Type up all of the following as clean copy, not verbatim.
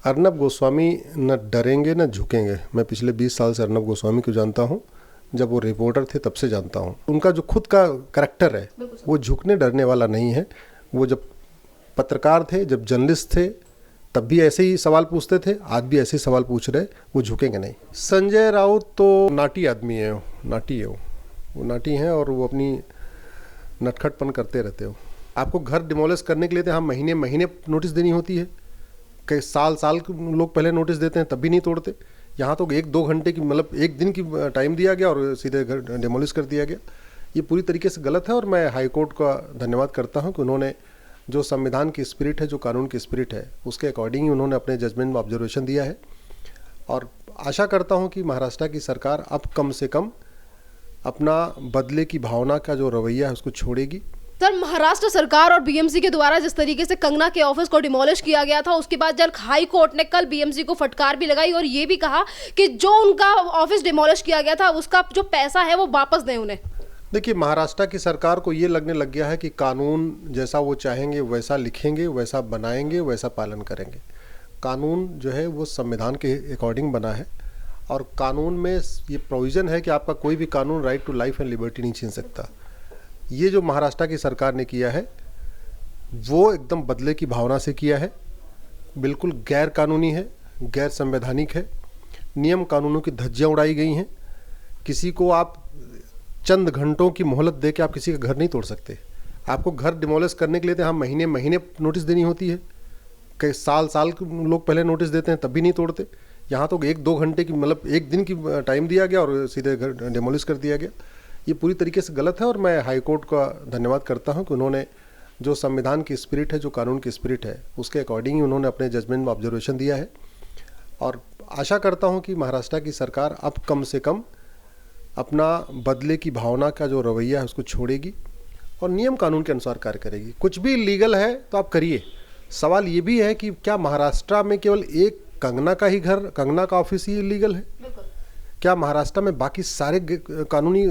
अर्नब गोस्वामी न डरेंगे न झुकेंगे। मैं पिछले 20 साल से अर्नब गोस्वामी को जानता हूँ। जब वो रिपोर्टर थे तब से जानता हूँ। उनका जो खुद का करैक्टर है वो झुकने डरने वाला नहीं है। वो जब पत्रकार थे, जब जर्नलिस्ट थे, तब भी ऐसे ही सवाल पूछते थे, आज भी ऐसे ही सवाल पूछ रहे। वो झुकेंगे नहीं। संजय राउत तो नाटी आदमी है, नाटी है वो नाटी हैं और वो अपनी नटखटपन करते रहते हो। आपको घर डिमोलिश करने के लिए तो हम महीने महीने नोटिस देनी होती है। कई साल लोग पहले नोटिस देते हैं तब भी नहीं तोड़ते। यहाँ तो 1-2 घंटे की, मतलब 1 दिन की टाइम दिया गया और सीधे घर डिमोलिश कर दिया गया। ये पूरी तरीके से गलत है और मैं हाई कोर्ट का धन्यवाद करता हूँ कि उन्होंने जो संविधान की स्पिरिट है, जो कानून की स्पिरिट है, उसके अकॉर्डिंग ही उन्होंने अपने जजमेंट में ऑब्जर्वेशन दिया है। और आशा करता हूँ कि महाराष्ट्र की सरकार अब कम से कम अपना बदले की भावना का जो रवैया है उसको छोड़ेगी। सर, महाराष्ट्र सरकार और बीएमसी के द्वारा जिस तरीके से कंगना के ऑफिस को डिमोलिश किया गया था, उसके बाद जब हाई कोर्ट ने कल बीएमसी को फटकार भी लगाई और ये भी कहा कि जो उनका ऑफिस डिमोलिश किया गया था उसका जो पैसा है वो वापस दें उन्हें। देखिए, महाराष्ट्र की सरकार को ये लगने लग गया है कि कानून जैसा वो चाहेंगे वैसा लिखेंगे, वैसा बनाएंगे, वैसा पालन करेंगे। कानून जो है वो संविधान के अकॉर्डिंग बना है और कानून में ये प्रोविज़न है कि आपका कोई भी कानून right to life and liberty नहीं छीन सकता। ये जो महाराष्ट्र की सरकार ने किया है वो एकदम बदले की भावना से किया है, बिल्कुल गैर कानूनी है, गैर संवैधानिक है। नियम कानूनों की धज्जियाँ उड़ाई गई हैं। किसी को आप चंद घंटों की मोहलत दे के आप किसी का घर नहीं तोड़ सकते। आपको घर डिमोलिश करने के लिए तो हम महीने महीने नोटिस देनी होती है। कई साल लोग पहले नोटिस देते हैं तब भी नहीं तोड़ते। यहाँ तो 1-2 घंटे की, मतलब 1 दिन की टाइम दिया गया और सीधे घर डिमोलिश कर दिया गया। ये पूरी तरीके से गलत है और मैं हाई कोर्ट का धन्यवाद करता हूँ कि उन्होंने जो संविधान की स्पिरिट है, जो कानून की स्पिरिट है, उसके अकॉर्डिंग ही उन्होंने अपने जजमेंट में ऑब्जर्वेशन दिया है। और आशा करता हूँ कि महाराष्ट्र की सरकार अब कम से कम अपना बदले की भावना का जो रवैया है उसको छोड़ेगी और नियम कानून के अनुसार कार्य करेगी। कुछ भी लीगल है तो आप करिए। सवाल ये भी है कि क्या महाराष्ट्र में केवल एक कंगना का ही घर, कंगना का ऑफिस ही इलीगल है? क्या महाराष्ट्र में बाकी सारे कानूनी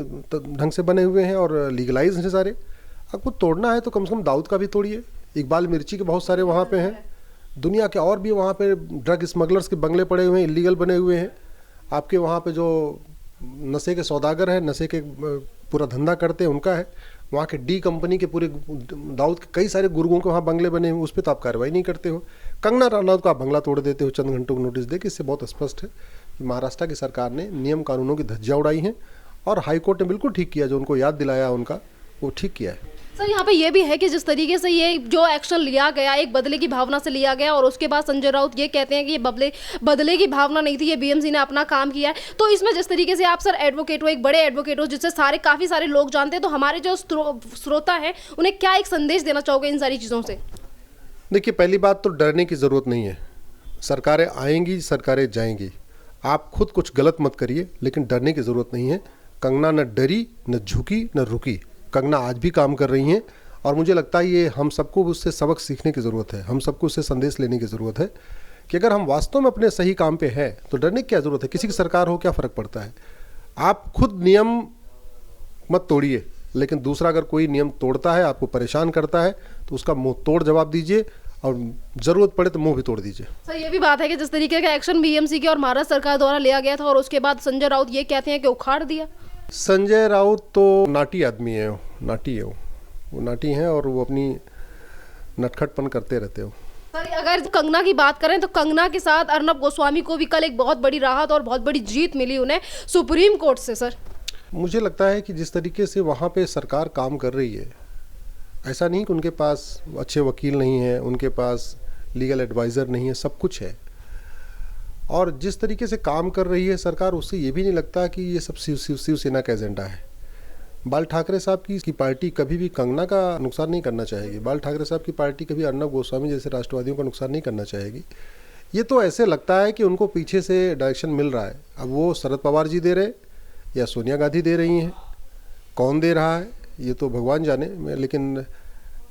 ढंग से बने हुए हैं और लीगलाइज हैं सारे? आपको तोड़ना है तो कम से कम दाऊद का भी तोड़िए। इकबाल मिर्ची के बहुत सारे वहाँ पे हैं। दुनिया के और भी वहाँ पे ड्रग स्मगलर्स के बंगले पड़े हुए हैं, इलीगल बने हुए हैं। आपके वहाँ पे जो नशे के सौदागर हैं, नशे के पूरा धंधा करते हैं, उनका है। वहाँ के डी कंपनी के पूरे दाऊद के कई सारे गुर्गों के वहाँ बंगले बने हुए, उस पर तो आप कार्रवाई नहीं करते हो। कंगना रनौत का आप बंगला तोड़ देते हो चंद घंटों को नोटिस दे के। इससे बहुत स्पष्ट है कि महाराष्ट्र की सरकार ने नियम कानूनों की धज्जियाँ उड़ाई हैं और हाईकोर्ट ने बिल्कुल ठीक किया, जो उनको याद दिलाया उनका, वो ठीक किया है। सर, यहाँ पे ये भी है कि जिस तरीके से ये जो एक्शन लिया गया एक बदले की भावना से लिया गया और उसके बाद संजय राउत ये कहते हैं कि ये बदले की भावना नहीं थी, ये बीएमसी ने अपना काम किया है। तो इसमें जिस तरीके से आप सर एडवोकेट हो, एक बड़े एडवोकेट हो जिससे काफ़ी सारे लोग जानते हैं, तो हमारे जो श्रोता हैं उन्हें क्या एक संदेश देना चाहोगे इन सारी चीज़ों से? देखिए, पहली बात तो डरने की ज़रूरत नहीं है। सरकारें आएंगी, सरकारें जाएंगी। आप खुद कुछ गलत मत करिए, लेकिन डरने की ज़रूरत नहीं है। कंगना न डरी, न झुकी, न रुकी। कंगना आज भी काम कर रही हैं और मुझे लगता है ये हम सबको उससे सबक सीखने की ज़रूरत है। हम सबको उससे संदेश लेने की ज़रूरत है कि अगर हम वास्तव में अपने सही काम पे हैं तो डरने की क्या ज़रूरत है? किसी की सरकार हो, क्या फ़र्क पड़ता है? आप खुद नियम मत तोड़िए, लेकिन दूसरा अगर कोई नियम तोड़ता है, आपको परेशान करता है, तो उसका मुंह तोड़ जवाब दीजिए और ज़रूरत पड़े तो मुंह भी तोड़ दीजिए। सर, ये भी बात है कि जिस तरीके का एक्शन बीएमसी के और महाराष्ट्र सरकार द्वारा लिया गया था और उसके बाद संजय राउत ये कहते हैं कि उखाड़ दिया। संजय राउत तो नाटी आदमी है, नाटी है वो नाटी हैं और वो अपनी नटखटपन करते रहते हो। सर, अगर कंगना की बात करें तो कंगना के साथ अर्नब गोस्वामी को भी कल एक बहुत बड़ी राहत और बहुत बड़ी जीत मिली उन्हें सुप्रीम कोर्ट से। सर, मुझे लगता है कि जिस तरीके से वहाँ पे सरकार काम कर रही है, ऐसा नहीं कि उनके पास अच्छे वकील नहीं हैं, उनके पास लीगल एडवाइज़र नहीं है, सब कुछ है। और जिस तरीके से काम कर रही है सरकार, उससे ये भी नहीं लगता कि ये सब शिवसेना का एजेंडा है। बाल ठाकरे साहब की पार्टी कभी भी कंगना का नुकसान नहीं करना चाहेगी। बाल ठाकरे साहब की पार्टी कभी अर्नब गोस्वामी जैसे राष्ट्रवादियों का नुकसान नहीं करना चाहेगी। ये तो ऐसे लगता है कि उनको पीछे से डायरेक्शन मिल रहा है। अब वो शरद पवार जी दे रहे या सोनिया गांधी दे रही हैं, कौन दे रहा है ये तो भगवान जाने। लेकिन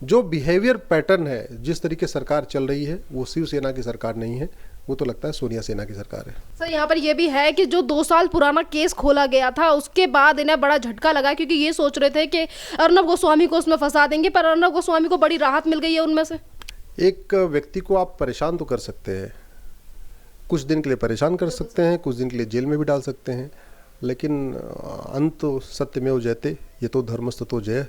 जो बिहेवियर पैटर्न है, जिस तरीके सरकार चल रही है, वो शिवसेना की सरकार नहीं है, वो तो लगता है सोनिया सेना की सरकार है। सर, यहाँ पर यह भी है कि जो 2 साल पुराना केस खोला गया था उसके बाद इन्हें बड़ा झटका लगा, क्योंकि ये सोच रहे थे कि अर्नब गोस्वामी को उसमें फंसा देंगे, पर अर्नब गोस्वामी को बड़ी राहत मिल गई है उनमें से। एक व्यक्ति को आप परेशान तो कर सकते हैं, कुछ दिन के लिए परेशान कर सकते हैं, कुछ दिन के लिए जेल में भी डाल सकते हैं, लेकिन अंत तो सत्यमेव जयते, ये तो धर्मस्ततो जय।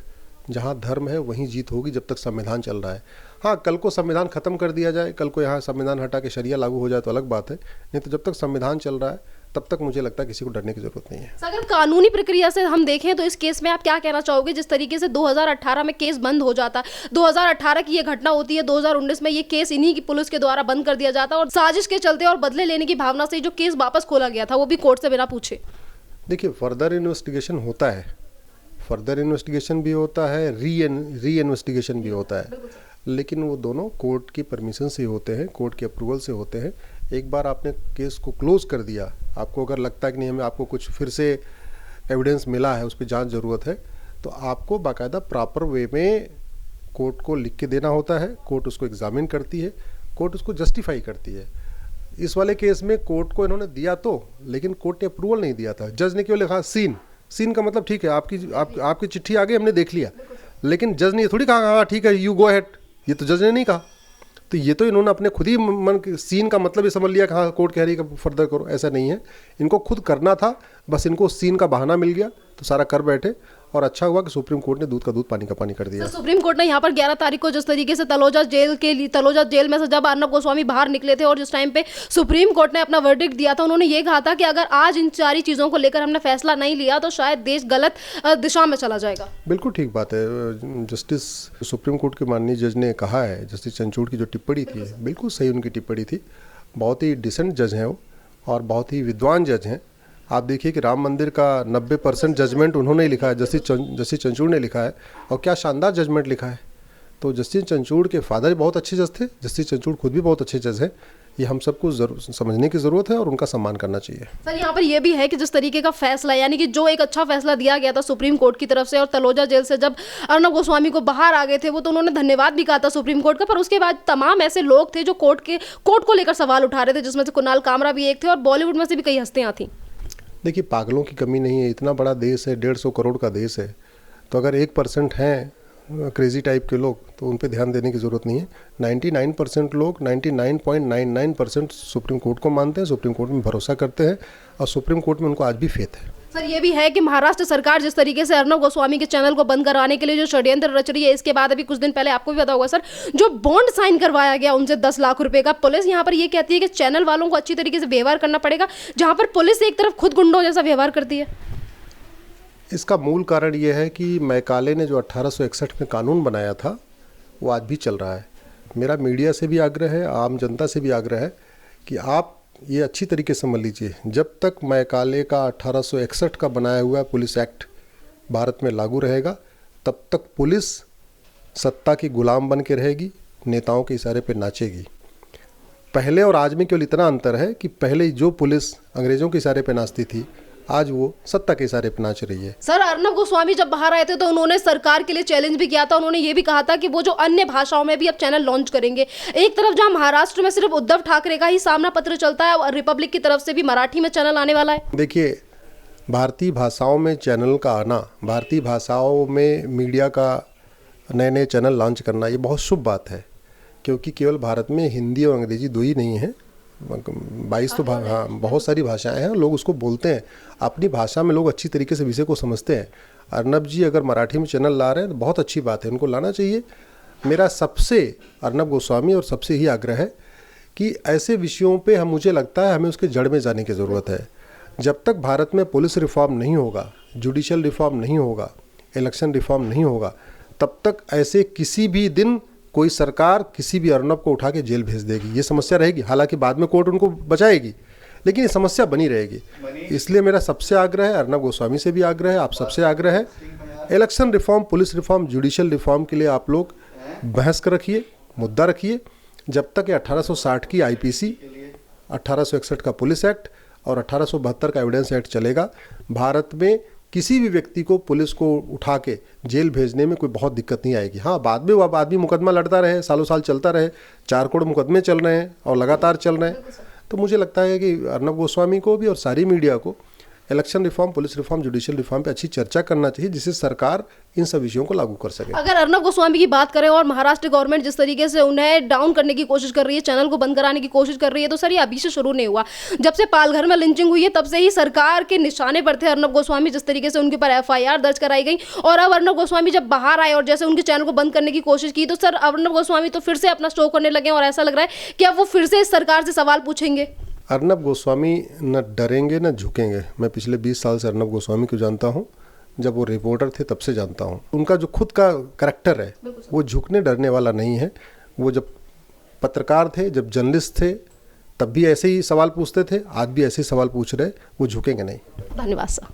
जहाँ धर्म है वहीं जीत होगी जब तक संविधान चल रहा है। हाँ, कल को संविधान ख़त्म कर दिया जाए, कल को यहाँ संविधान हटा के शरिया लागू हो जाए तो अलग बात है, नहीं तो जब तक संविधान चल रहा है तब तक मुझे लगता है किसी को डरने की ज़रूरत नहीं है। अगर कानूनी प्रक्रिया से हम देखें तो इस केस में आप क्या कहना चाहोगे? जिस तरीके से 2018 में केस बंद हो जाता, 2018 की ये घटना होती है, 2019 में ये केस इन्हीं की पुलिस के द्वारा बंद कर दिया जाता और साजिश के चलते और बदले लेने की भावना से जो केस वापस खोला गया था वो भी कोर्ट से बिना पूछे। देखिए, फर्दर इन्वेस्टिगेशन होता है, फर्दर इन्वेस्टिगेशन भी होता है, री इन्वेस्टिगेशन भी होता है, लेकिन वो दोनों कोर्ट की परमिशन से होते हैं, कोर्ट के अप्रूवल से होते हैं। एक बार आपने केस को क्लोज कर दिया, आपको अगर लगता है कि नहीं हमें आपको कुछ फिर से एविडेंस मिला है, उस पर जांच ज़रूरत है, तो आपको बाकायदा प्रॉपर वे में कोर्ट को लिख के देना होता है। कोर्ट उसको एग्जामिन करती है, कोर्ट उसको जस्टिफाई करती है। इस वाले केस में कोर्ट को इन्होंने दिया तो, लेकिन कोर्ट ने अप्रूवल नहीं दिया था। जज ने केवल लिखा सीन का मतलब ठीक है, आपकी चिट्ठी आ गई, हमने देख लिया, लेकिन जज ने ये थोड़ी कहा हाँ ठीक है यू गो अहेड, ये तो जज ने नहीं कहा। तो ये तो इन्होंने अपने खुद ही मन सीन का मतलब ये समझ लिया कि हाँ कोर्ट कह रही है कि फर्दर करो, ऐसा नहीं है। इनको खुद करना था, बस इनको सीन का बहाना मिल गया तो सारा कर बैठे, और अच्छा हुआ कि सुप्रीम कोर्ट ने दूध का दूध पानी का पानी कर दिया। सुप्रीम कोर्ट ने यहाँ पर 11 तारीख को जिस तरीके से तलोजा जेल में से जब अर्नब गोस्वामी बाहर निकले थे और जिस टाइम पे सुप्रीम कोर्ट ने अपना वर्डिक्ट दिया था, उन्होंने ये कहा था कि अगर आज इन सारी चीज़ों को लेकर हमने फैसला नहीं लिया तो शायद देश गलत दिशा में चला जाएगा। बिल्कुल ठीक बात है। जस्टिस सुप्रीम कोर्ट के माननीय जज ने कहा है, जस्टिस चंद्रचूड़ की जो टिप्पणी थी बिल्कुल सही उनकी टिप्पणी थी। बहुत ही डिसेंट जज हैं वो और बहुत ही विद्वान जज हैं। आप देखिए कि राम मंदिर का 90% जजमेंट उन्होंने ही लिखा है, जस्टिस चंद्रचूड़ ने लिखा है, और क्या शानदार जजमेंट लिखा है। तो जस्टिस चंद्रचूड़ के फादर बहुत अच्छे जज थे, जस्टिस चंद्रचूड़ खुद भी बहुत अच्छे जज हैं। ये हम सबको समझने की ज़रूरत है और उनका सम्मान करना चाहिए। सर, यहाँ पर यह भी है कि जिस तरीके का फैसला, यानी कि जो एक अच्छा फैसला दिया गया था सुप्रीम कोर्ट की तरफ से, और तलोजा जेल से जब अर्नब गोस्वामी को बाहर आ गए थे वो, तो उन्होंने धन्यवाद भी कहा था सुप्रीम कोर्ट का। पर उसके बाद तमाम ऐसे लोग थे जो कोर्ट को लेकर सवाल उठा रहे थे, जिसमें से कुणाल कामरा भी एक थे और बॉलीवुड में से भी कई हस्तियाँ थी। देखिए, पागलों की कमी नहीं है, इतना बड़ा देश है, 150 करोड़ का देश है, तो अगर 1% हैं क्रेजी टाइप के लोग तो उन पे ध्यान देने की ज़रूरत नहीं है। 99% लोग 99.99% सुप्रीम कोर्ट को मानते हैं, सुप्रीम कोर्ट में भरोसा करते हैं, और सुप्रीम कोर्ट में उनको आज भी फेथ है। सर, ये भी है कि महाराष्ट्र सरकार जिस तरीके से अर्नब गोस्वामी के चैनल को बंद कराने के लिए जो षड्यंत्र रच रही है, इसके बाद अभी कुछ दिन पहले आपको भी पता होगा सर, जो बॉन्ड साइन करवाया गया उनसे 10 लाख रुपए का, पुलिस यहाँ पर ये कहती है कि चैनल वालों को अच्छी तरीके से व्यवहार करना पड़ेगा, जहाँ पर पुलिस एक तरफ खुद गुंडों जैसा व्यवहार करती है। इसका मूल कारण ये है कि मैकाले ने जो 1861 में कानून बनाया था वो आज भी चल रहा है। मेरा मीडिया से भी आग्रह है, आम जनता से भी आग्रह है कि आप ये अच्छी तरीके से समझ लीजिए, जब तक मैकाले का 1861 का बनाया हुआ पुलिस एक्ट भारत में लागू रहेगा, तब तक पुलिस सत्ता की गुलाम बन के रहेगी, नेताओं के इशारे पे नाचेगी। पहले और आज में केवल इतना अंतर है कि पहले जो पुलिस अंग्रेज़ों के इशारे पे नाचती थी, आज वो सत्ता के इशारे पे नाच रही है। सर, अर्नब गोस्वामी जब बाहर आए थे तो उन्होंने सरकार के लिए चैलेंज भी किया था। उन्होंने ये भी कहा था कि वो जो अन्य भाषाओं में भी अब चैनल लॉन्च करेंगे। एक तरफ जहां महाराष्ट्र में सिर्फ उद्धव ठाकरे का ही सामना पत्र चलता है, और रिपब्लिक की तरफ से भी मराठी में चैनल आने वाला है। देखिए, भारतीय भाषाओं में चैनल का आना, भारतीय भाषाओं में मीडिया का नए नए चैनल लॉन्च करना, ये बहुत शुभ बात है, क्योंकि केवल भारत में हिंदी और अंग्रेजी दो ही नहीं है, 22 तो हाँ बहुत सारी भाषाएं हैं, लोग उसको बोलते हैं। अपनी भाषा में लोग अच्छी तरीके से विषय को समझते हैं। अर्नब जी अगर मराठी में चैनल ला रहे हैं तो बहुत अच्छी बात है, उनको लाना चाहिए। मेरा सबसे अर्नब गोस्वामी और सबसे ही आग्रह है कि ऐसे विषयों पे मुझे लगता है हमें उसके जड़ में जाने की ज़रूरत है। जब तक भारत में पुलिस रिफॉर्म नहीं होगा, जुडिशल रिफॉर्म नहीं होगा, इलेक्शन रिफॉर्म नहीं होगा, तब तक ऐसे किसी भी दिन कोई सरकार किसी भी अर्नब को उठा के जेल भेज देगी। ये समस्या रहेगी, हालांकि बाद में कोर्ट उनको बचाएगी, लेकिन ये समस्या बनी रहेगी। इसलिए मेरा सबसे आग्रह है, अर्नब गोस्वामी से भी आग्रह है, आप सबसे आग्रह है, election reform, police reform, judicial reform के लिए आप लोग बहस कर रखिए, मुद्दा रखिए। जब तक ये 1860 की IPC, 1861 का पुलिस एक्ट और 1872 का एविडेंस एक्ट चलेगा, भारत में किसी भी व्यक्ति को पुलिस को उठा के जेल भेजने में कोई बहुत दिक्कत नहीं आएगी। हाँ, बाद में वो आदमी मुकदमा लड़ता रहे, सालों साल चलता रहे, 4 करोड़ मुकदमे चल रहे हैं और लगातार चल रहे हैं, तो मुझे लगता है कि अर्नब गोस्वामी को भी और सारी मीडिया को election reform, police reform, judicial reform पे अच्छी चर्चा करना चाहिए, जिससे सरकार इन सब विषयों को लागू कर सके। अगर अर्नब गोस्वामी की बात करें और महाराष्ट्र गवर्नमेंट जिस तरीके से उन्हें डाउन करने की कोशिश कर रही है, चैनल को बंद कराने की कोशिश कर रही है, तो सर ये अभी से शुरू नहीं हुआ। जब से पालघर में लिंचिंग हुई है तब से ही सरकार के निशाने पर थे अर्नब गोस्वामी, जिस तरीके से उनके ऊपर FIR दर्ज कराई गई। और अब अर्नब गोस्वामी जब बाहर आए और जैसे उनके चैनल को बंद करने की कोशिश की, तो सर अर्नब गोस्वामी तो फिर से अपना शो करने लगे और ऐसा लग रहा है कि अब वो फिर से इस सरकार से सवाल पूछेंगे। अर्नब गोस्वामी न डरेंगे न झुकेंगे। मैं पिछले 20 साल से अर्नब गोस्वामी को जानता हूँ, जब वो रिपोर्टर थे तब से जानता हूँ। उनका जो खुद का करैक्टर है वो झुकने डरने वाला नहीं है। वो जब पत्रकार थे, जब जर्नलिस्ट थे, तब भी ऐसे ही सवाल पूछते थे, आज भी ऐसे ही सवाल पूछ रहे, वो झुकेंगे नहीं। धन्यवाद सर।